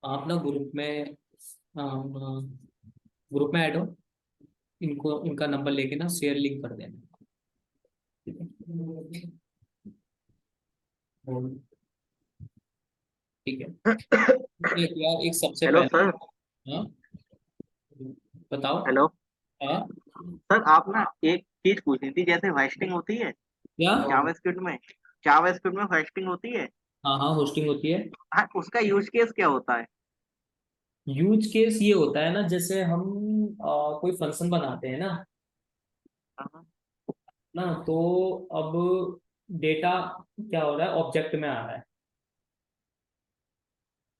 आप ना ग्रुप में ऐड हो। इनको इनका नंबर लेके ना शेयर लिंक कर देना। ठीक है। ठीक है। एक यार, एक सबसे हेलो पहले। सर। हाँ, बताओ। हेलो हाँ। सर, आप ना एक चीज पूछनी थी, जैसे फास्टिंग होती है क्या? जावास्क्रिप्ट में। जावास्क्रिप्ट में फास्टिंग होती है। हाँ हाँ, होस्टिंग होती है। हाँ, उसका यूज केस क्या होता है? यूज केस ये होता है ना, जैसे हम कोई फंक्शन बनाते हैं ना हाँ। ना तो अब डेटा क्या हो रहा है, ऑब्जेक्ट में आ रहा है।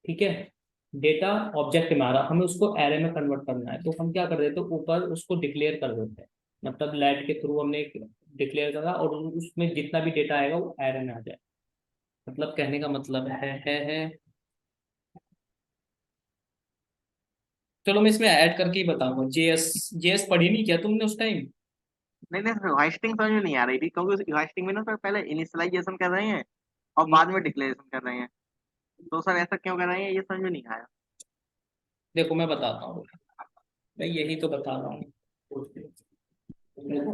ठीक है। डेटा ऑब्जेक्ट में आ रहा है, हमें उसको एरे में कन्वर्ट करना है, तो हम क्या कर देते हैं, ऊपर उसको डिक्लेयर कर देते हैं। मतलब लेट के थ्रू हमने डिक्लेयर करा, और उसमें जितना भी डेटा आएगा वो एरे में आ जाए। मतलब कहने का मतलब है। चलो मैं इसमें ऐड करके ही बताऊंगा। जेएस जेएस पढ़ी नहीं क्या तुमने उस टाइम? नहीं नहीं सर, फास्टिंग समझ में नहीं आ रही थी, क्योंकि फास्टिंग में ना सर पहले इनिशियलाइजेशन कर रहे हैं और बाद में डिक्लेरेशन कर रहे हैं। तो सर ऐसा क्यों कर रहे हैं, ये समझ में नहीं आया। देखो मैं बताता हूँ। मैं यही तो बता रहा हूँ। देखो,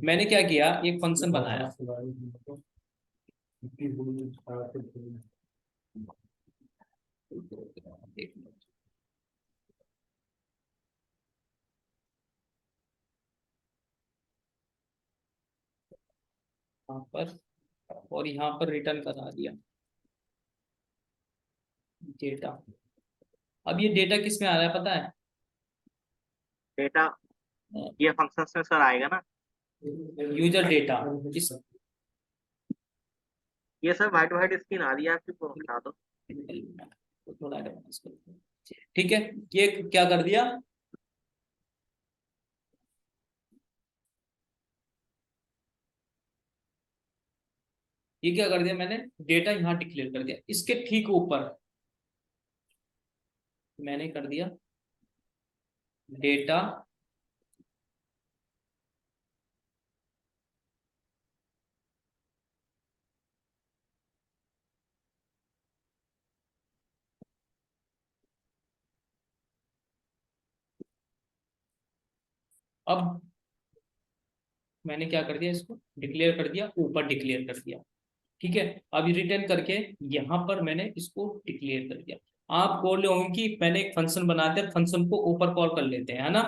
मैंने क्या किया, एक फंक्शन बनाया। एक मिनट। यहाँ पर, और यहाँ पर रिटर्न करा दिया डेटा। अब ये डेटा किस में आ रहा है पता है? डेटा ये फंक्शन में सर आएगा ना। User data. इस ये सर वाइट वाइट स्क्रीन आ रही है आपकी, तो हटा दो। थोड़ा advance करते हैं। ठीक है। ये क्या कर दिया, ये क्या कर दिया मैंने, डेटा यहाँ डिक्लेयर कर दिया, इसके ठीक ऊपर मैंने कर दिया डेटा। अब मैंने क्या कर दिया, इसको डिक्लेयर कर दिया, ऊपर डिक्लेयर कर दिया। ठीक है। अब रिटर्न करके यहाँ पर मैंने इसको डिक्लेयर कर दिया। आप बोल रहे होंगे कि मैंने एक फंक्शन बना दिया, फंक्शन को ऊपर कॉल कर लेते हैं, है ना?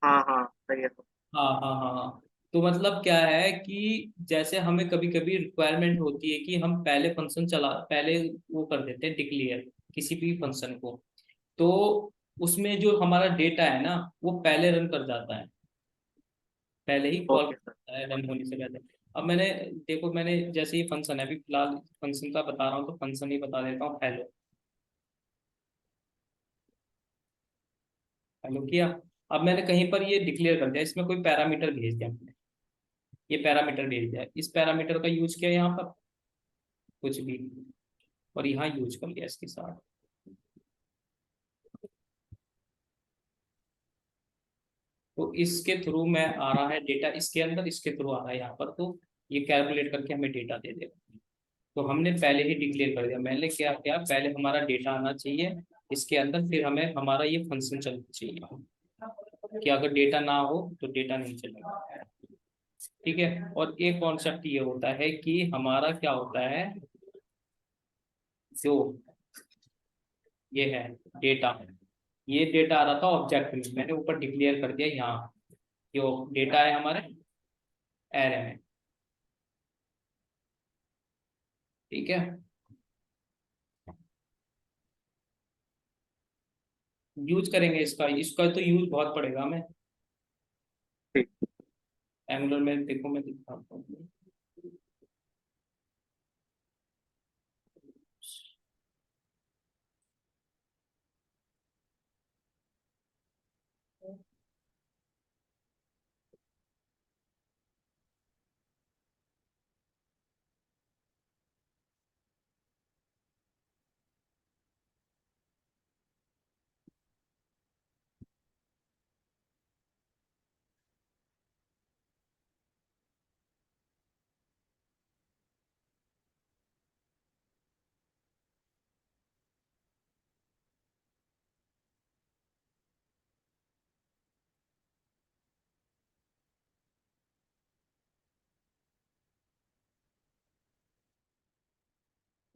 हाँ हाँ सही है सर। हाँ हाँ हाँ हाँ। तो मतलब क्या है कि जैसे हमें कभी कभी रिक्वायरमेंट होती है कि हम पहले वो कर देते हैं डिक्लेयर किसी भी फंक्शन को। तो उसमें जो हमारा डेटा है ना, वो पहले रन कर जाता है, पहले ही कॉल ओके सर। करता है रन होने से पहले। अब मैंने, देखो मैंने जैसे ये फंक्शन है, अभी फिलहाल फंक्शन का बता रहा हूँ, तो फंक्शन ही बता देता हूँ, हेलो। हेलो किया। अब मैंने कहीं पर ये डिक्लेयर कर दिया, इसमें कोई पैरामीटर भेज दिया मैंने, ये पैरामीटर भेज दिया, इस पैरामीटर का यूज किया यहाँ पर कुछ भी, और यहाँ यूज कर लिया इसके साथ। तो इसके थ्रू में आ रहा है डेटा, इसके अंदर इसके थ्रू आ रहा है यहाँ पर, तो ये कैलकुलेट करके हमें डेटा दे देगा। तो हमने पहले ही डिक्लेयर कर दिया, मैंने क्या किया, पहले हमारा डेटा आना चाहिए इसके अंदर, फिर हमें हमारा ये फंक्शन चलना चाहिए, कि अगर डेटा ना हो तो डेटा नहीं चलेगा। ठीक है। और एक कॉन्सेप्ट ये होता है कि हमारा क्या होता है, जो ये है डेटा, ये डेटा आ रहा था ऑब्जेक्ट में, मैंने ऊपर डिक्लेयर कर दिया यहाँ, जो डेटा है हमारे एरे में। ठीक है। यूज करेंगे इसका, इसका तो यूज बहुत पड़ेगा हमें। ठीक। एंगुलर में देखो, मैं दिखाता हूँ।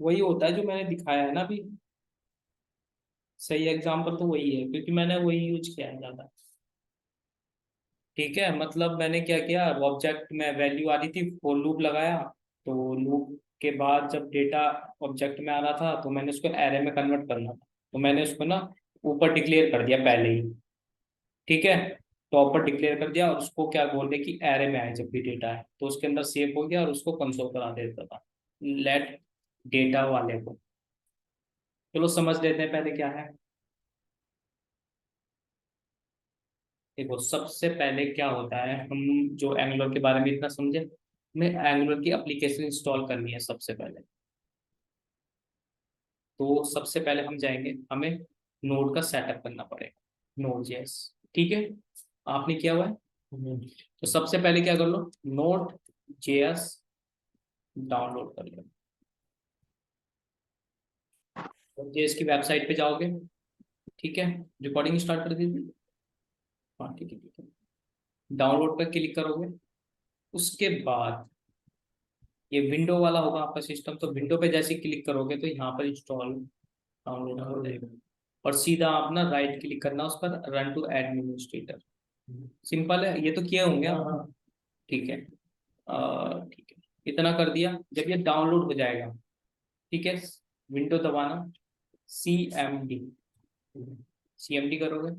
वही होता है जो मैंने दिखाया है ना अभी। सही एग्जाम्पल तो वही है, क्योंकि मैंने वही यूज किया है ज्यादा। ठीक है, मतलब मैंने क्या किया, ऑब्जेक्ट में वैल्यू आ रही थी, फॉर लूप लगाया। तो लूप के बाद जब डेटा ऑब्जेक्ट में आ रहा था, तो मैंने उसको एरे में कन्वर्ट करना था, तो मैंने उसको ना ऊपर डिक्लेयर कर दिया पहले ही। ठीक है, टॉप पर डिक्लेयर कर दिया, और उसको क्या बोल दे कि एरे में आए जब भी डेटा है, तो उसके अंदर सेव हो गया, और उसको कंसोल करा देता था लेट डेटा वाले को। चलो समझ लेते हैं पहले क्या है। देखो, सबसे पहले क्या होता है, हम जो एंगुलर के बारे में इतना समझे, हमें एंगुलर की एप्लीकेशन इंस्टॉल करनी है सबसे पहले। तो सबसे पहले हम जाएंगे, हमें नोड का सेटअप करना पड़ेगा, नोड जेएस। ठीक है, आपने किया हुआ है। तो सबसे पहले क्या कर लो, नोड जेएस डाउनलोड कर लो। जेएस की वेबसाइट पे जाओगे। ठीक है, रिकॉर्डिंग स्टार्ट कर दीजिए। हाँ ठीक है, ठीक है। डाउनलोड पर क्लिक करोगे, उसके बाद ये विंडो वाला होगा आपका सिस्टम, तो विंडो पे जैसे क्लिक करोगे तो यहाँ पर इंस्टॉल डाउनलोड हो जाएगा। और सीधा आप ना राइट क्लिक करना उस पर, रन टू एडमिनिस्ट्रेटर। सिंपल है, ये तो किए होंगे आप। ठीक है, ठीक है, इतना कर दिया। जब ये डाउनलोड हो जाएगा, ठीक है, विंडो दबाना, CMD, CMD करोगे।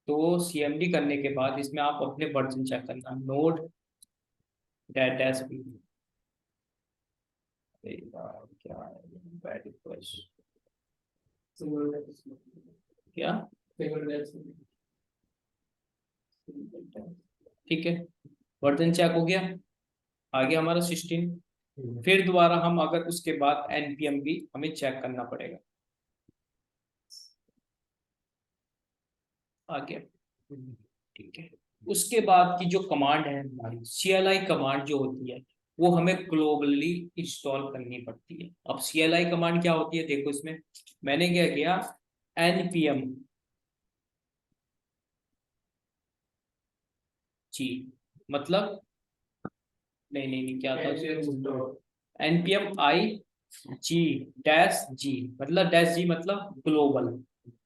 तो CMD करने के बाद इसमें आप अपने वर्जन चेक करना, नोड डैश भी। क्या है, बैड रिक्वेस्ट क्या, ठीक है, वर्जन चेक हो गया, आ गया हमारा 16। फिर दोबारा हम अगर उसके बाद NPM भी हमें चेक करना पड़ेगा, आ गया। ठीक है, उसके बाद की जो कमांड है हमारी CLI कमांड जो होती है, वो हमें ग्लोबली इंस्टॉल करनी पड़ती है। अब CLI कमांड क्या होती है, देखो इसमें मैंने क्या किया, NPM जी, मतलब नहीं नहीं नहीं, क्या था, NPM I G मतलब डैश जी मतलब ग्लोबल,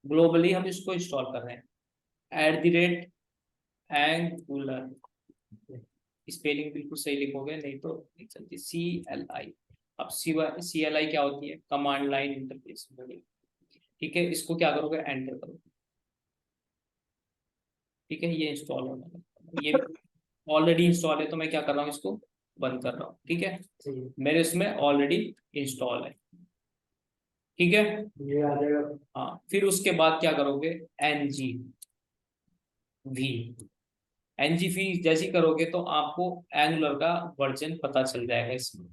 ग्लोबली हम इसको इंस्टॉल कर रहे हैं। @एंगुलर, स्पेलिंग बिल्कुल सही लिखोगे, नहीं तो नहीं चलती। CLI, अब CLI क्या होती है, कमांड लाइन इंटरफेस। ठीक है, इसको क्या करोगे, एंटर करो। ठीक है, ये इंस्टॉल होना है, ये ऑलरेडी इंस्टॉल है, तो मैं क्या कर रहा हूँ, इसको बंद कर रहा हूँ। ठीक है, मेरे इसमें ऑलरेडी इंस्टॉल है। ठीक है, ये आ जाएगा। हाँ, फिर उसके बाद क्या करोगे, NGV, NGV जैसे ही करोगे तो आपको एंगुलर का वर्जन पता चल जाएगा इसमें।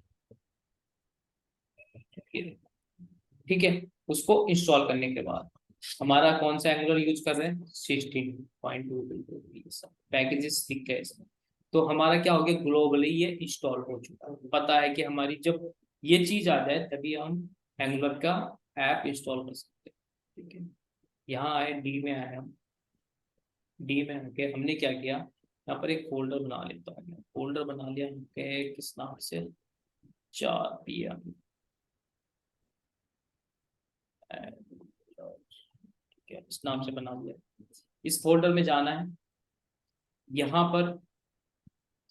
ठीक है, उसको इंस्टॉल करने के बाद हमारा कौन सा एंगुलर यूज कर रहे हैं, 16.2 पैकेजेस दिख गए इसमें। तो हमारा क्या हो गया, ग्लोबली ये इंस्टॉल हो चुका है। पता है कि हमारी जब ये चीज आ जाए तभी हम एंगुलर का ऐप इंस्टॉल कर सकते हैं। ठीक है, यहाँ आए, डी में आए हम। डी में आके हमने क्या किया, यहाँ पर एक फोल्डर बना लेता हूँ मैं। फोल्डर बना लिया हमने, किस नाम से, 4PM। ठीक है, इस नाम से बना दिया। इस फोल्डर में जाना है, यहाँ पर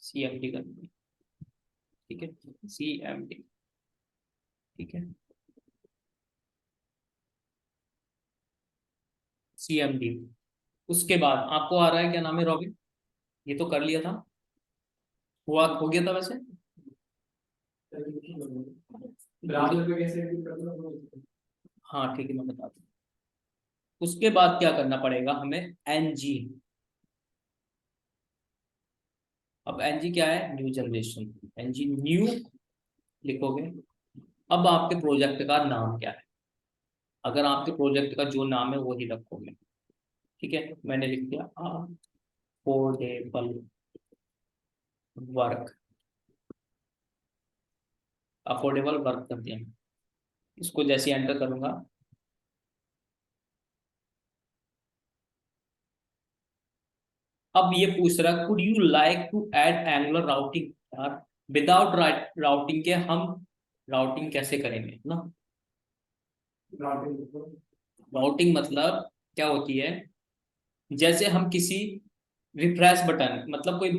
CMD करनी है। ठीक है, CMD। ठीक है, CMD। उसके बाद आपको आ रहा है क्या नाम है, रॉबिन, ये तो कर लिया था, हुआ हो गया था वैसे। ब्राउज़र पे कैसे edit करना है? हाँ ठीक है, मैं बताता हूँ। उसके बाद क्या करना पड़ेगा हमें, NG। अब NG क्या है, न्यू जनरेशन, NG न्यू लिखोगे। अब आपके प्रोजेक्ट का नाम क्या है, अगर आपके प्रोजेक्ट का जो नाम है वो ही रखोगे। ठीक है, मैंने लिख दिया अफोर्डेबल वर्क, अफोर्डेबल वर्क कर दिया। इसको जैसे एंटर करूंगा, अब ये पूछ रहा, could you like to add Angular routing. यार, विदाउट राउटिंग के हम राउटिंग कैसे करेंगे ना। राउटिंग मतलब क्या होती है, जैसे हम किसी रिफ्रेश बटन, मतलब कोई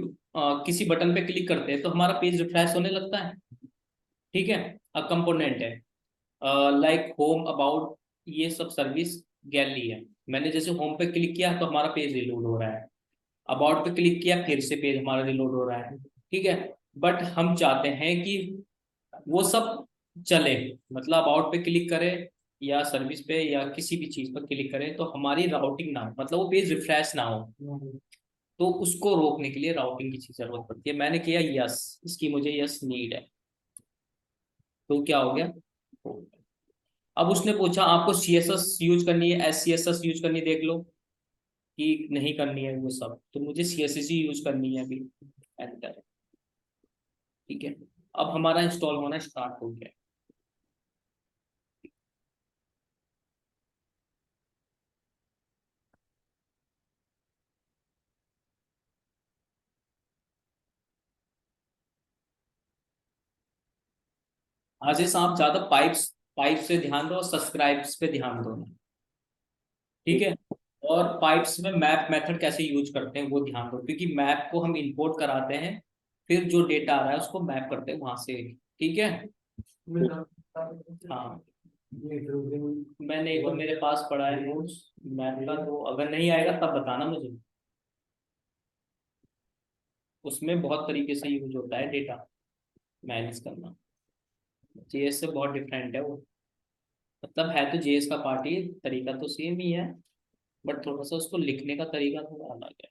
किसी बटन पे क्लिक करते हैं तो हमारा पेज रिफ्रेश होने लगता है। ठीक है, अब कंपोनेंट है लाइक होम, अबाउट, ये सब सर्विस गैलरी है। मैंने जैसे होम पे क्लिक किया तो हमारा पेज रिलोड हो रहा है, अबाउट पे क्लिक किया फिर से पेज हमारा रिलोड हो रहा है। ठीक है, बट हम चाहते हैं कि वो सब चले, मतलब अबाउट पे क्लिक करें या सर्विस पे या किसी भी चीज पर क्लिक करें तो हमारी राउटिंग ना हो, मतलब वो पेज रिफ्रेश ना हो। तो उसको रोकने के लिए राउटिंग की जरूरत पड़ती है। मैंने किया यस, इसकी मुझे यस नीड है, तो क्या हो गया। अब उसने पूछा आपको सीएसएस यूज करनी है, एससीएसएस यूज करनी है, देख लो कि नहीं करनी है वो सब, तो मुझे सीएसएस ही यूज करनी है अभी। एंटर। ठीक है, अब हमारा इंस्टॉल होना स्टार्ट हो गया। आशीष आप ज्यादा पाइप्स पाइप से ध्यान दो, सब्सक्राइब्स पे ध्यान दो। ठीक है, और पाइप्स में मैप मेथड कैसे यूज करते हैं वो ध्यान दो, क्योंकि मैप को हम इंपोर्ट कराते हैं, फिर जो डेटा आ रहा है उसको मैप करते हैं वहां से। ठीक है, हाँ, मैंने एक बार मेरे पास पढ़ा है नोट्स मैप का, तो अगर नहीं आएगा तब बताना मुझे। उसमें बहुत तरीके से यूज होता है डेटा मैनेज करना, जेएस से बहुत डिफरेंट है वो। मतलब है तो जेएस का पार्ट ही, तरीका तो सेम ही है, बट थोड़ा सा उसको लिखने का तरीका थोड़ा अलग है।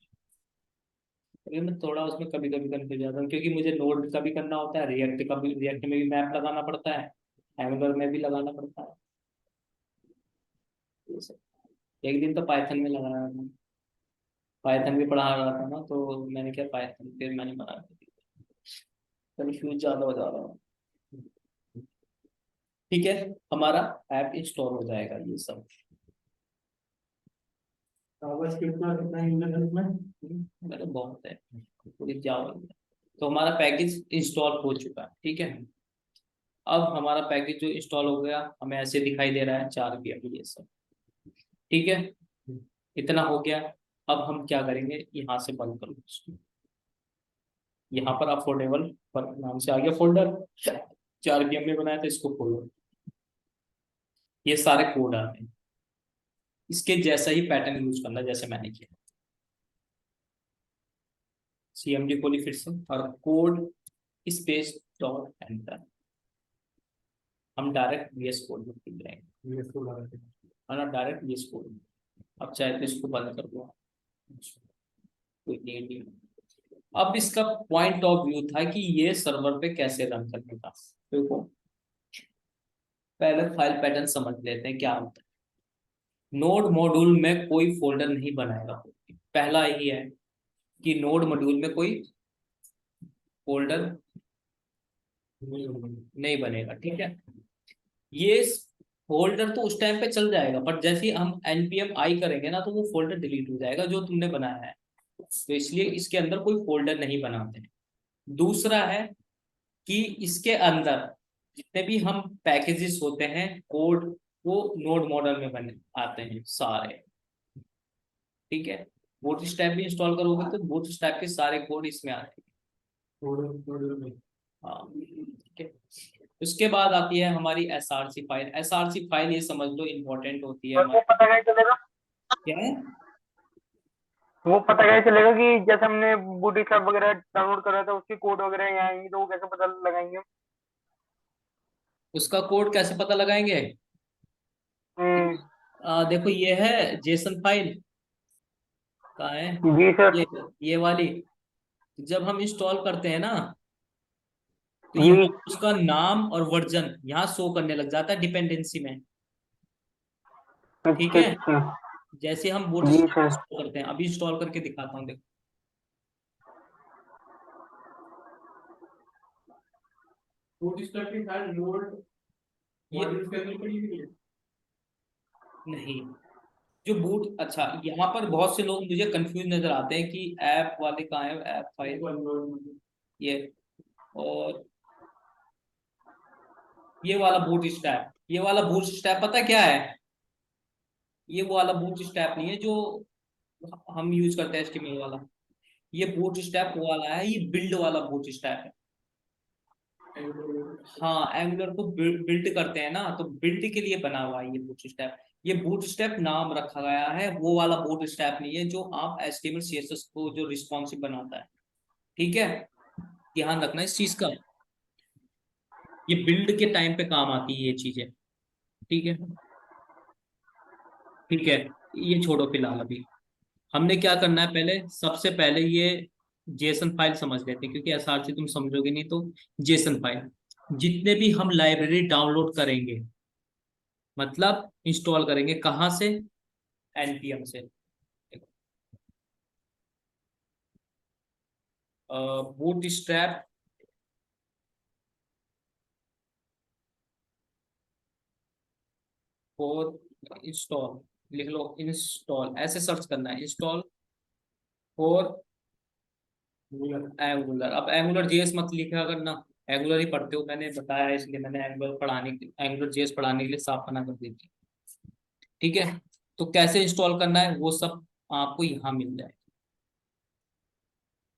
अभी मैं थोड़ा उसमें कभी कभी कंफ्यूज जाता हूँ, क्योंकि मुझे नोड का भी करना होता है, रिएक्ट का भी, रिएक्ट में भी मैप लगाना पड़ता है, एंगुलर में भी लगाना पड़ता है, ये सब। एक दिन तो पाइथन में लगा रहा था, पाइथन भी पढ़ा रहा था ना, तो मैंने क्या पाइथन फिर मैंने बना दी, कंफ्यूज ज्यादा हो जा रहा हूँ। ठीक है, हमारा ऐप इंस्टॉल हो जाएगा ये सब। जावास्क्रिप्ट का कितना यूजर है इसमें, मेरा बहुत है, पूरी जावा। तो हमारा पैकेज इंस्टॉल हो चुका है। ठीक है, अब हमारा पैकेज जो इंस्टॉल हो गया हमें ऐसे दिखाई दे रहा है 4 ये सब। ठीक है, इतना हो गया। अब हम क्या करेंगे, यहाँ से बंद कर लो इसको। यहाँ पर अफोर्डेबल पर नाम से आ गया फोल्डर, 4 में बनाया था, इसको खोलो। ये सारे कोड आते हैं, इसके जैसा ही पैटर्न यूज करना जैसे मैंने किया। सीएमडी खोली फिर से, और कोड स्पेस डॉट एंटर, हम डायरेक्ट वीएस कोड में लिख जाएंगे, वीएस कोड है ना, डायरेक्ट वीएस कोड। अब चाहे तो इसको बंद कर दो, कोई नीड नहीं। अब इसका पॉइंट ऑफ व्यू था कि ये सर्वर पे कैसे रन करने का। देखो, पहले फाइल पैटर्न समझ लेते हैं क्या होता है। नोड मॉड्यूल में कोई फोल्डर नहीं बनाएगा, पहला यही है कि नोड मॉड्यूल में कोई फोल्डर नहीं बनेगा। ठीक है, ये फोल्डर तो उस टाइम पे चल जाएगा, पर जैसे ही हम npm आई करेंगे ना तो वो फोल्डर डिलीट हो जाएगा जो तुमने बनाया है, तो इसलिए इसके अंदर कोई फोल्डर नहीं बनाते। दूसरा है कि इसके अंदर जितने भी हम पैकेजेस होते हैं कोड, वो नोड मॉडल में बने आते हैं सारे। ठीक है, बूटस्ट्रैप भी इंस्टॉल करोगे तो बूटस्ट्रैप के सारे कोड इसमें आते हैं। हाँ, ठीक है। उसके बाद आती है हमारी एसआरसी फाइल। एसआरसी फाइल ये समझ लो इम्पोर्टेंट होती है और वो हमारी। पता कैसे चलेगा, क्या है, वो पता कैसे चलेगा कि जैसे हमने बूटस्ट्रैप वगैरह डाउनलोड करा था उसकी कोड वगैरह यहाँ आएंगी, तो वो कैसे पता लगाएंगे हम? उसका कोड कैसे पता लगाएंगे। हम्म। देखो ये है जेसन फाइल, कहाँ है, जी सर। ये ये वाली। जब हम इंस्टॉल करते हैं ना तो जी। यहाँ उसका नाम और वर्जन यहाँ शो करने लग जाता है डिपेंडेंसी में। ठीक अच्छा है, अच्छा। जैसे हम जी बूटस्ट्रैप सर। इंस्टॉल करते हैं, अभी इंस्टॉल करके दिखाता हूँ, देखो। बूटस्ट्रैप की फाइल लोड ये मॉड्यूल्स के अंदर पड़ी हुई है। नहीं, जो बूट, अच्छा यहाँ पर बहुत से लोग मुझे कंफ्यूज नजर आते हैं कि ऐप वाले कहाँ है, ऐप फाइल ये, और ये वाला बूट स्ट्रैप, ये वाला बूट स्ट्रैप पता क्या है? ये वो वाला बूट स्ट्रैप नहीं है जो हम यूज करते हैं HTML वाला। ये बूट स्ट्रैप वो वाला है, ये बिल्ड वाला बूट स्ट्रैप है। हाँ, एंगुलर को बिल्ड करते हैं ना, तो बिल्ड के लिए बना हुआ है ये बूट स्ट्रैप। ये बूट स्ट्रैप नाम रखा गया है, वो वाला बूट स्ट्रैप नहीं है जो आप HTML CSS को जो रिस्पॉन्सिव बनाता है। ठीक है, ध्यान रखना इस चीज का। ये बिल्ड के टाइम पे काम आती है ये चीजें। ठीक है। ठीक है, ये छोड़ो फिलहाल अभी। हमने क्या करना है, पहले सबसे पहले ये जेसन फाइल समझ लेते हैं, क्योंकि SRC तुम समझोगे नहीं तो। जेसन फाइल, जितने भी हम लाइब्रेरी डाउनलोड करेंगे, मतलब इंस्टॉल करेंगे कहाँ से? NPM से। बूट स्ट्रैप फॉर इंस्टॉल, लिख लो इंस्टॉल, ऐसे सर्च करना है, इंस्टॉल फॉर एंगुलर। अब एंगुलर जेएस मत लिखा करना, एंगुलर ही पढ़ते हो, मैंने बताया है, इसलिए मैंने एंगुलर जेएस पढ़ाने के लिए साफ मना कर दी थी। ठीक है, तो कैसे इंस्टॉल करना है वो सब आपको यहाँ मिल जाए।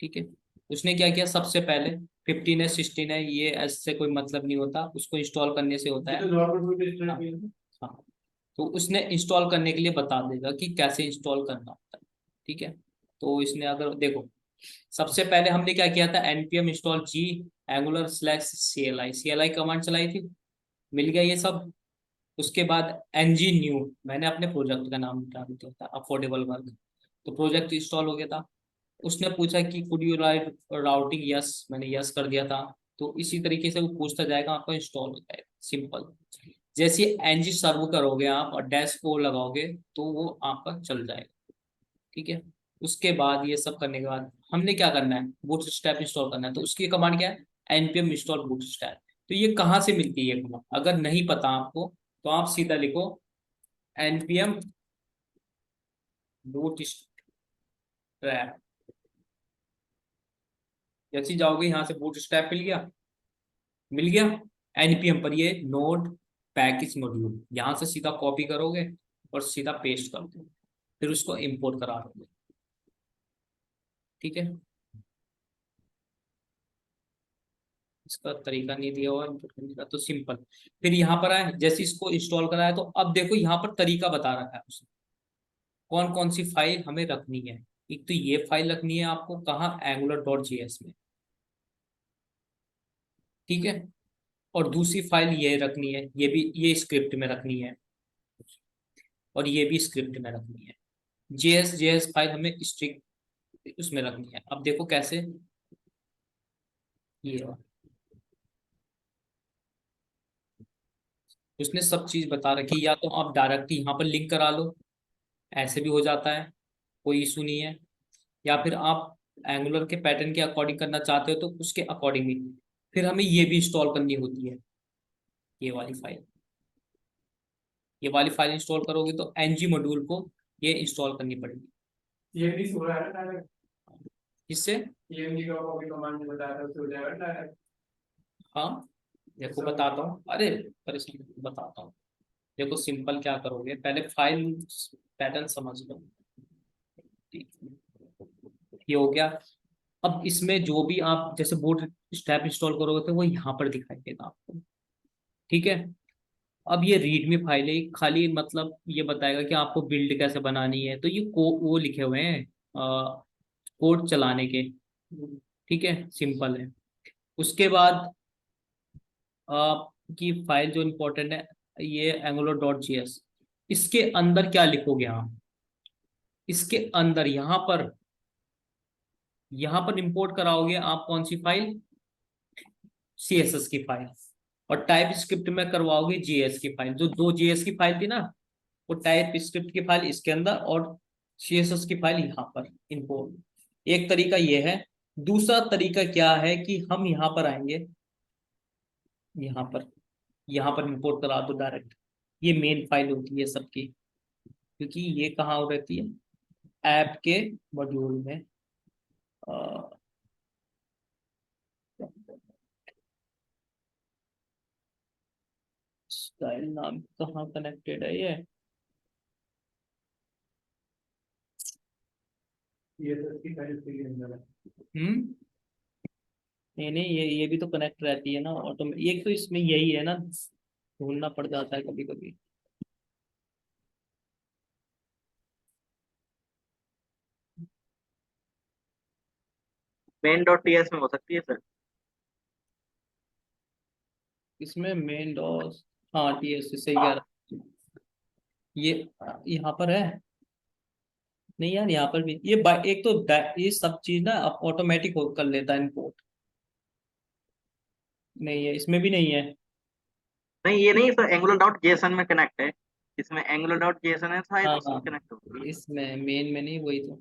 ठीक है, उसने क्या किया सबसे पहले, 15 है 16 है ये ऐसे कोई मतलब नहीं होता, उसको इंस्टॉल करने से होता है। हाँ, हाँ, तो उसने इंस्टॉल करने के लिए बता देगा कि कैसे इंस्टॉल करना होता है। ठीक है, तो इसने अगर देखो, सबसे पहले हमने क्या किया था, npm install g angular/cli command चलाई थी, मिल गया ये सब। उसके बाद ng new, मैंने अपने प्रोजेक्ट का नाम डाल दिया था, अफोर्डेबल वर्क, तो प्रोजेक्ट इंस्टॉल हो गया था। उसने पूछा कि could you right routing, yes, मैंने यस कर दिया था। तो इसी तरीके से वो पूछता जाएगा, आपका इंस्टॉल हो जाएगा, सिंपल। जैसे ng सर्व करोगे आप और डैश को लगाओगे, तो वो आपका चल जाएगा। ठीक है, उसके बाद ये सब करने के बाद हमने क्या करना है, बूटस्ट्रैप इंस्टॉल करना है, तो उसकी कमांड क्या है, npm install bootstrap। तो ये कहाँ से मिलती है ये कमांड, अगर नहीं पता आपको तो आप सीधा लिखो npm bootstrap। जैसे ही जाओगे यहाँ से बूटस्ट्रैप मिल गया, मिल गया। npm पर ये नोड पैकेज मॉड्यूल, यहाँ से सीधा कॉपी करोगे और सीधा पेस्ट कर दो, फिर उसको इंपोर्ट करा दोगे। ठीक है, इसका तरीका नहीं दिया हुआ इनपुट करने का, तो सिंपल। फिर यहाँ पर आए, जैसे इसको इंस्टॉल कराया, तो अब देखो यहाँ पर तरीका बता रखा है उसने, कौन कौन सी फाइल हमें रखनी है। एक तो ये फाइल रखनी है आपको कहाँ, angular.js में। ठीक है, और दूसरी फाइल ये रखनी है, ये भी ये स्क्रिप्ट में रखनी है, और ये भी स्क्रिप्ट में रखनी है। जेएस फाइल हमें स्ट्रिक्ट उसमें रखनी है। अब देखो कैसे, ये रहा। उसने सब चीज बता रखी, या तो आप डायरेक्ट यहाँ पर लिंक करा लो, ऐसे भी हो जाता है, कोई इशू नहीं है। या फिर आप एंगुलर के पैटर्न के अकॉर्डिंग करना चाहते हो तो उसके अकॉर्डिंग भी। फिर हमें ये भी इंस्टॉल करनी होती है, ये वाली फाइल। ये वाली फाइल इंस्टॉल करोगे तो ng मॉड्यूल को ये इंस्टॉल करनी पड़ेगी। ये भी हो रहा है ना direct? इससे EMG का कॉपी कमांड में बताया था उससे हो जाएगा डायरेक्ट। हाँ, देखो बताता हूँ, अरे परेशान बताता हूँ। देखो सिंपल क्या करोगे, पहले फाइल पैटर्न समझ लो। ठीक, ये हो गया। अब इसमें जो भी आप जैसे बोट स्टैप इंस्टॉल करोगे तो वो यहाँ पर दिखाई देगा आपको। ठीक है, अब ये रीडमी फाइल है, खाली मतलब ये बताएगा कि आपको बिल्ड कैसे बनानी है, तो ये वो लिखे हुए हैं कोड चलाने के। ठीक है, सिंपल है। उसके बाद आपकी फाइल जो इम्पोर्टेंट है, ये angular.js, इसके अंदर क्या लिखोगे आप, इसके अंदर यहाँ पर इंपोर्ट कराओगे आप कौन सी फाइल, CSS की फाइल। और टाइप स्क्रिप्ट में करवाओगे JS की फाइल, जो दो JS की फाइल थी ना, वो टाइप स्क्रिप्ट की फाइल इसके अंदर, और CSS की फाइल यहाँ पर इंपोर्ट। एक तरीका ये है। दूसरा तरीका क्या है कि हम यहाँ पर आएंगे, यहाँ पर इंपोर्ट करा दो डायरेक्ट। ये मेन फाइल होती है सबकी, क्योंकि ये कहाँ रहती है, ऐप के मॉड्यूल में। अ, स्टाइल नाम कहाँ कनेक्टेड है ये? ये तो इसकी फाइल के अंदर है। हम्म, नहीं नहीं, ये भी तो कनेक्ट रहती है ना ऑटो में। एक तो इसमें यही है ना, ढूंढना पड़ जाता है कभी कभी। मेन डॉट टीएस में हो सकती है सर। इसमें मेन डॉस, हाँ टीएस सही कह रहा। ये यहाँ पर है। नहीं यार, यहाँ पर भी ये एक तो ये सब चीज ना अब ऑटोमेटिक कर लेता है इम्पोर्ट। नहीं है, इसमें भी नहीं है। नहीं ये नहीं सर, एंगुलर डॉट जेसन में कनेक्ट है। इसमें एंगुलर डॉट जेसन है शायद, हाँ उसमें हाँ, कनेक्ट होगी। इसमें मेन में नहीं, वही तो।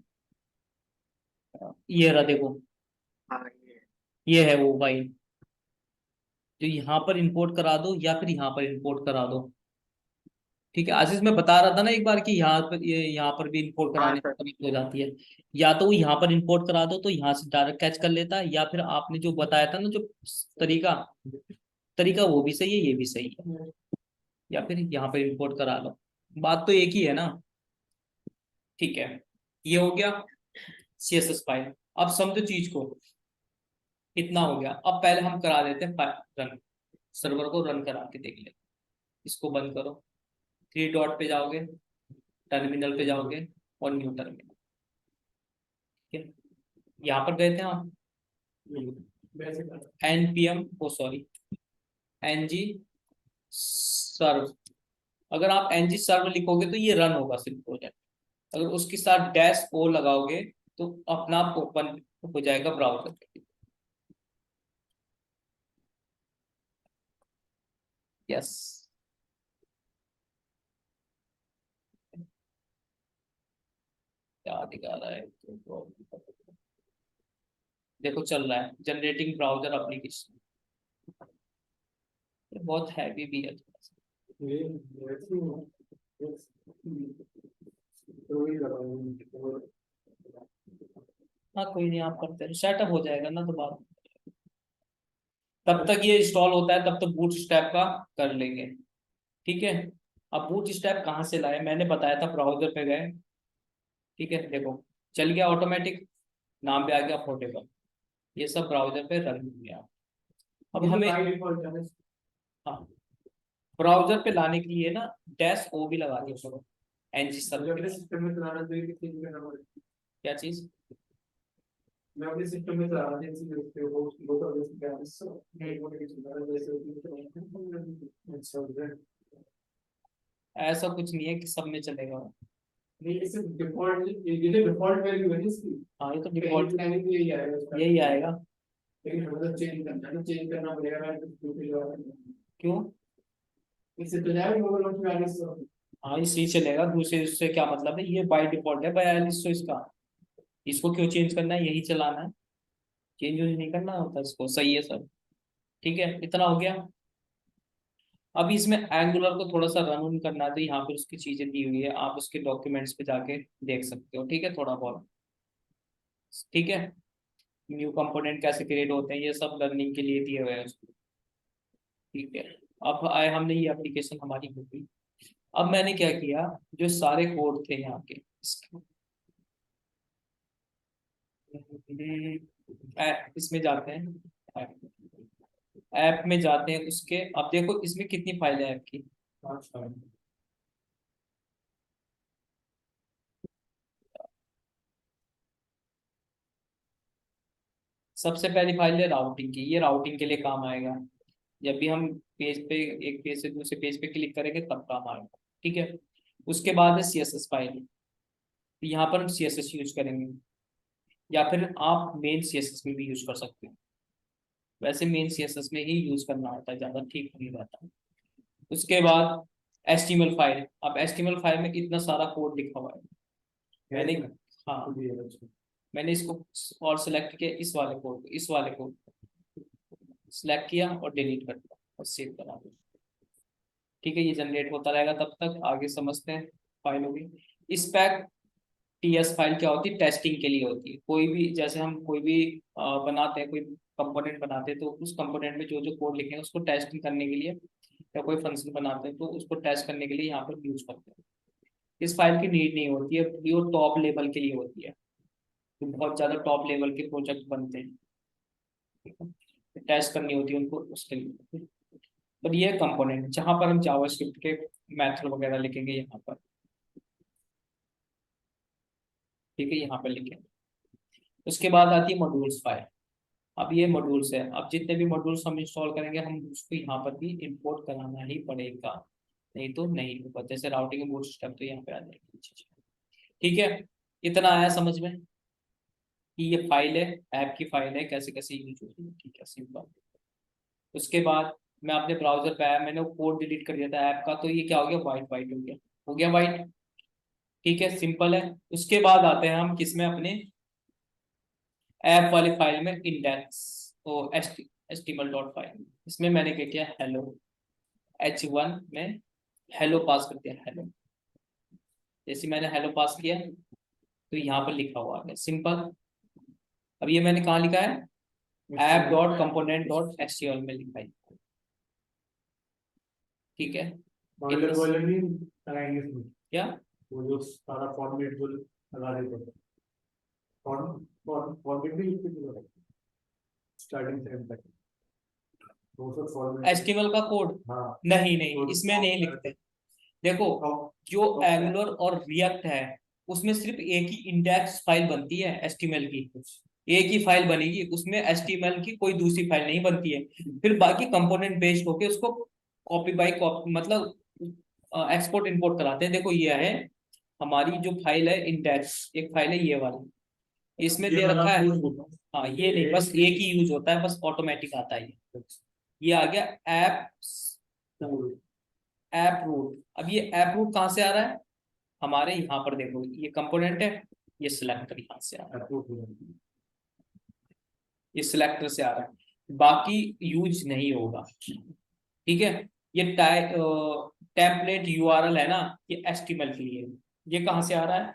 ये रहा देखो, हाँ ये है वो फाइल। तो यहाँ पर इंपोर्ट करा दो या फिर यहाँ पर इंपोर्ट करा दो। ठीक है, आशीष मैं बता रहा था ना एक बार कि यहाँ पर ये यहाँ पर भी इंपोर्ट हाँ कराने सर। में दिक्कत हो जाती है। या तो वो यहाँ पर इंपोर्ट करा दो तो यहाँ से डायरेक्ट कैच कर लेता है, या फिर आपने जो बताया था ना जो तरीका तरीका वो भी सही है, ये भी सही है। या फिर यहाँ पर इंपोर्ट करा लो, बात तो एक ही है ना। ठीक है, ये हो गया CSS फाइल। अब समझो चीज को, इतना हो गया। अब पहले हम करा देते हैं रन, सर्वर को रन करा के देख ले। इसको बंद करो, थ्री डॉट पे जाओगे, टर्मिनल पे जाओगे और न्यू टर्मिनल। ठीक है, यहाँ पर गए थे आप, वैसे कर। npm ओ सॉरी ng सर्व। अगर आप ng सर्व लिखोगे तो ये रन होगा सिर्फ प्रोजेक्ट। अगर उसके साथ डैश ओ लगाओगे तो अपना आप ओपन हो जाएगा ब्राउजर। यस, क्या दिखा रहा है तो देखो चल रहा है जनरेटिंग ब्राउजर एप्लीकेशन। ये बहुत हैवी भी है थोड़ा सा। ये वैसे ही है। तो ही लगाऊंगा। हाँ कोई नहीं, आप करते हैं, सेटअप हो जाएगा ना तो बात। तब तक ये इंस्टॉल होता है, तब तक बूट स्टैप का कर लेंगे। ठीक है, अब बूट स्टैप कहाँ से लाए, मैंने बताया था ब्राउजर पे गए। ठीक है, देखो चल गया ऑटोमेटिक, नाम पे आ गया पोर्टेबल, ये सब ब्राउजर पे रन हो गया। अब ये तो हमें, बाय डिफॉल्ट है। हाँ, ब्राउजर पे लाने के लिए ना डैश ओ भी लगा दिया करो, एनजी जब सर्वर। अपने सिस्टम में चलाना तो ये किसी चीज में ना पड़े। क्या चीज? मैं अपने सिस्टम में चला रहा था इसी पे वो लोकल बेस पे सो एक नोटिफिकेशन आ रहा है जैसे कि अच्छा हो गया। ऐसा कुछ नहीं है कि सब में चलेगा। नहीं इसे डिफॉल्ट ये तो डिफॉल्ट वैल्यू है इसकी। हाँ ये तो डिफॉल्ट डिफॉल्ट लाइन भी यही आएगा उसका। यही आएगा। लेकिन हमें तो चेंज करना है, तो चेंज करना पड़ेगा मैं दूसरी जगह। क्यों? इससे तो जाएगा लोकल नोट में आगे से। हाँ इसी चलेगा, दूसरे उससे क्या मतलब है, ये बाय डिफॉल्ट है 4200 इसका। इसको क्यों चेंज करना है, यही चलाना है, चेंज नहीं करना होता इसको। सही है सर। ठीक है, इतना हो गया। अभी इसमें एंगुलर को थोड़ा सा रन करना है, तो यहाँ पर उसकी चीजें दी हुई है, आप उसके डॉक्यूमेंट्स पे जाके देख सकते हो। ठीक है, थोड़ा बहुत। ठीक है, न्यू कंपोनेंट कैसे क्रिएट होते हैं ये सब लर्निंग के लिए दिए हुए हैं उसको। ठीक है, अब आए हमने, ये एप्लीकेशन हमारी हो गई। अब मैंने क्या किया, जो सारे कोड थे यहाँ के इसमें जाते हैं, ऐप में जाते हैं उसके। अब देखो इसमें कितनी फाइलें हैं ऐप की। अच्छा सबसे पहली फाइल है राउटिंग की, ये राउटिंग के लिए काम आएगा। जब भी हम पेज पे, एक पेज से दूसरे पेज पे क्लिक करेंगे तब काम आएगा। ठीक है, उसके बाद है CSS फाइल। तो यहाँ पर हम CSS यूज करेंगे, या फिर आप मेन CSS में भी यूज कर सकते हो। वैसे मेन CSS में ही यूज करना होता है, ज़्यादा ठीक नहीं रहता। उसके बाद HTML फाइल। अब HTML फाइल में इतना सारा कोड लिखा हुआ है। मैंने, हाँ, मैंने इसको और सिलेक्ट किया, इस वाले कोड को, इस वाले कोड सिलेक्ट किया और डिलीट कर दिया और सेव करा दिया। ठीक है, ये जनरेट होता रहेगा, तब तक आगे समझते हैं। फाइल होगी स्पैक टीएस फाइल। क्या होती है, टेस्टिंग के लिए होती है। कोई भी, जैसे हम कोई भी बनाते हैं, कोई कंपोनेंट बनाते हैं, तो उस कंपोनेंट में जो जो कोड लिखे हैं उसको टेस्टिंग करने के लिए या कोई फंक्शन बनाते हैं तो उसको टेस्ट करने के लिए यहाँ पर यूज करते हैं। इस फाइल की नीड नहीं होती है, ये टॉप लेवल के लिए होती है, तो बहुत ज्यादा टॉप लेवल के प्रोजेक्ट बनते हैं, ठीक है, टेस्ट करनी होती है उनको उसके लिए। पर ये कंपोनेंट जहां पर हम जावास्क्रिप्ट के मेथड वगैरह लिखेंगे यहाँ पर, ठीक है, यहाँ पर लिखेंगे। उसके बाद आती है मॉड्यूल्स फाइल। अब ये मॉड्यूल्स है, अब जितने भी मॉड्यूल्स हम इंस्टॉल करेंगे हम उसको यहाँ पर भी इंपोर्ट कराना ही पड़ेगा, नहीं तो नहीं होगा। जैसे राउटिंग एंड बूटस्ट्रैप तो यहाँ पे आ जाएगी, ठीक है। इतना आया समझ में कि ये फाइल है, ऐप की फाइल है, कैसे कैसे यूज होती है, ठीक है, सिंपल। उसके बाद मैं अपने ब्राउजर पे आया, मैंने वो कोड डिलीट कर दिया था ऐप का, तो ये क्या हो गया, वाइट वाइट हो गया वाइट, ठीक है, सिंपल है। उसके बाद आते हैं हम किसमें, अपने ऐप वाली फाइल में, इंडेक्स तो एचटीएमएल डॉट फाइल, इसमें मैंने क्या किया, हेलो h1 में हेलो पास कर दिया, हेलो। जैसे मैंने हेलो पास किया तो यहाँ पर लिखा हुआ है सिंपल। अब ये मैंने कहाँ लिखा है, app dot component dot HTML में लिखा है, ठीक है। बॉयलर बॉयलर नहीं लगाएंगे इसमें, क्या वो जो सारा फॉर्मेट जो लगा देते हैं, फॉर्मेट भी लिखते थे स्टार्टिंग से एंड तक, वो सब फॉर्मेट एचटीएमएल का कोड, हाँ नहीं नहीं इसमें नहीं लिखते। देखो जो एंगुलर और रिएक्ट है उसमें सिर्फ एक ही इंडेक्स फाइल बनती है एचटीएमएल की, एक ही फाइल बनेगी उसमें, एचटीएमएल की कोई दूसरी फाइल नहीं बनती है। फिर बाकी कंपोनेंट बेस्ड होके उसको कॉपी बाय कॉपी मतलब एक्सपोर्ट इंपोर्ट कराते हैं। देखो ये है हमारी जो फाइल है इंडेक्स, एक फाइल है ये वाली, इसमें दे रखा है, हाँ ये नहीं, बस एक ही यूज होता है, बस ऑटोमेटिक आता है ये आ गया ऐप रूट। अब ये ऐप रूट कहाँ से आ रहा है, हमारे यहाँ पर देखो ये कंपोनेंट है, ये सिलेक्टर यहाँ से आ रहा है, ये सिलेक्टर से आ रहा है, बाकी यूज नहीं होगा, ठीक है। ये टेम्पलेट यूआरएल है ना, ये एचटीएमएल के लिए, ये कहाँ से आ रहा है,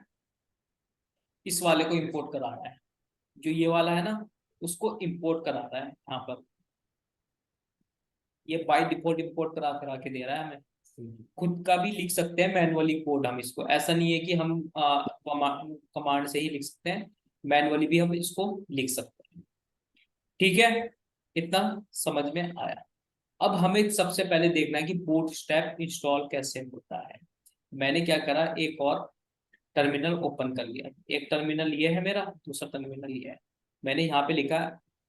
इस वाले को इंपोर्ट करा रहा है, जो ये वाला है ना उसको इंपोर्ट करा रहा है यहाँ पर, ये बाय डिफॉल्ट इंपोर्ट करा करा के दे रहा है हमें। खुद का भी लिख सकते हैं मैनुअली कोड हम इसको, ऐसा नहीं है कि हम कमांड से ही लिख सकते हैं, मैनुअली भी हम इसको लिख सकते हैं, ठीक है। इतना समझ में आया। अब हमें सबसे पहले देखना है कि बूटस्ट्रैप इंस्टॉल कैसे होता है। मैंने क्या करा, एक और टर्मिनल ओपन कर लिया, एक टर्मिनल ये है मेरा, दूसरा टर्मिनल ये है, मैंने यहाँ पे लिखा।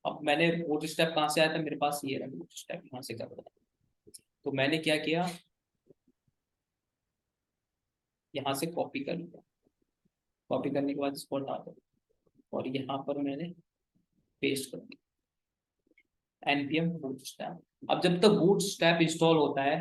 अब मैंने बूटस्ट्रैप कहाँ से आया था, मेरे पास ये रहा बूटस्ट्रैप, यहाँ से कर रहा, तो मैंने क्या किया, यहाँ से कॉपी कर लिया, कॉपी करने के बाद इसको हटा दो और यहाँ पर मैंने पेस्ट कर दिया npm bootstrap। अब जब तक बूटस्ट्रैप इंस्टॉल होता है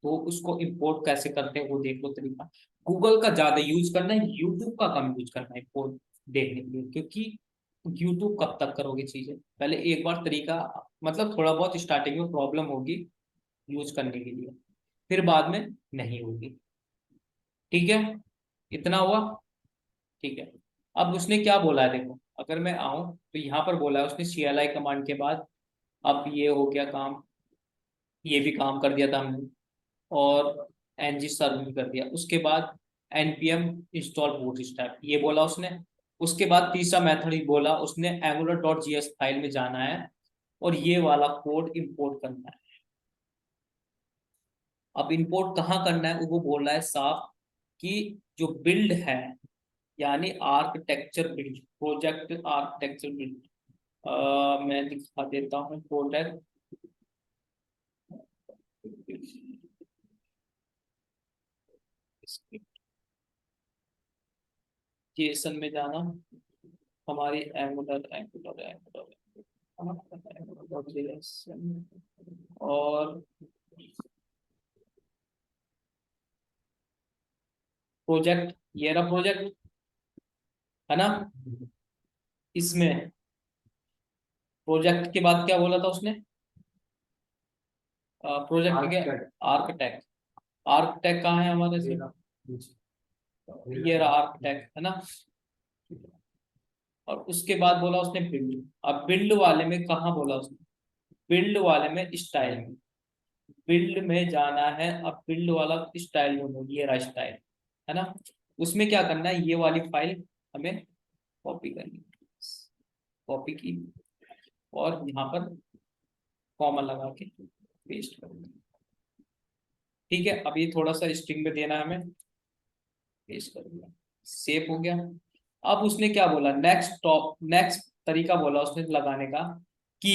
तो उसको इंपोर्ट कैसे करते हैं वो देख लो तरीका। गूगल का ज्यादा यूज करना है, यूट्यूब का कम यूज करना है कोड देखने के लिए, क्योंकि यूट्यूब कब तक करोगे चीजें, पहले एक बार तरीका, मतलब थोड़ा बहुत स्टार्टिंग में प्रॉब्लम होगी यूज करने के लिए, फिर बाद में नहीं होगी, ठीक है। इतना हुआ, ठीक है। अब उसने क्या बोला है देखो, अगर मैं आऊं तो यहाँ पर बोला है उसने CLI कमांड के बाद, अब ये हो गया काम, ये भी काम कर दिया था हमने, और ng सर्व भी कर दिया, उसके बाद npm इंस्टॉल बूटस्ट्रैप ये बोला उसने। उसके बाद तीसरा मेथड ही बोला उसने, angular.js फाइल में जाना है और ये वाला कोड इंपोर्ट करना है। अब इंपोर्ट कहाँ करना है वो बोल रहा है साफ, कि जो बिल्ड है, यानी architecture build, project architecture build, मैं दिखा देता हूँ प्रोजेक्ट, जेसन में जाना, हमारी एंगुलर एंगुलर एंगुलर और प्रोजेक्ट, ये रहा प्रोजेक्ट, है ना। इसमें प्रोजेक्ट के बाद क्या बोला था उसने, प्रोजेक्ट के आर्किटेक्ट, आर्किटेक्ट कहाँ है हमारे से, ये रहा आर्किटेक्ट, है ना। और उसके बाद बोला उसने बिल्ड। अब बिल्ड वाले में कहाँ बोला उसने, बिल्ड वाले में स्टाइल में, बिल्ड में जाना है। अब बिल्ड वाला स्टाइल ढूंढो, ये रहा स्टाइल, है ना। उसमें क्या करना है, ये वाली फाइल हमें कॉपी करनी है, कॉपी की और यहाँ पर कॉमा लगा के पेस्ट कर दिया। ठीक है, अब ये थोड़ा सा स्ट्रिंग में देना है हमें, पेस्ट कर दिया, सेव हो गया। अब उसने क्या बोला, नेक्स्ट तरीका बोला उसने लगाने का, कि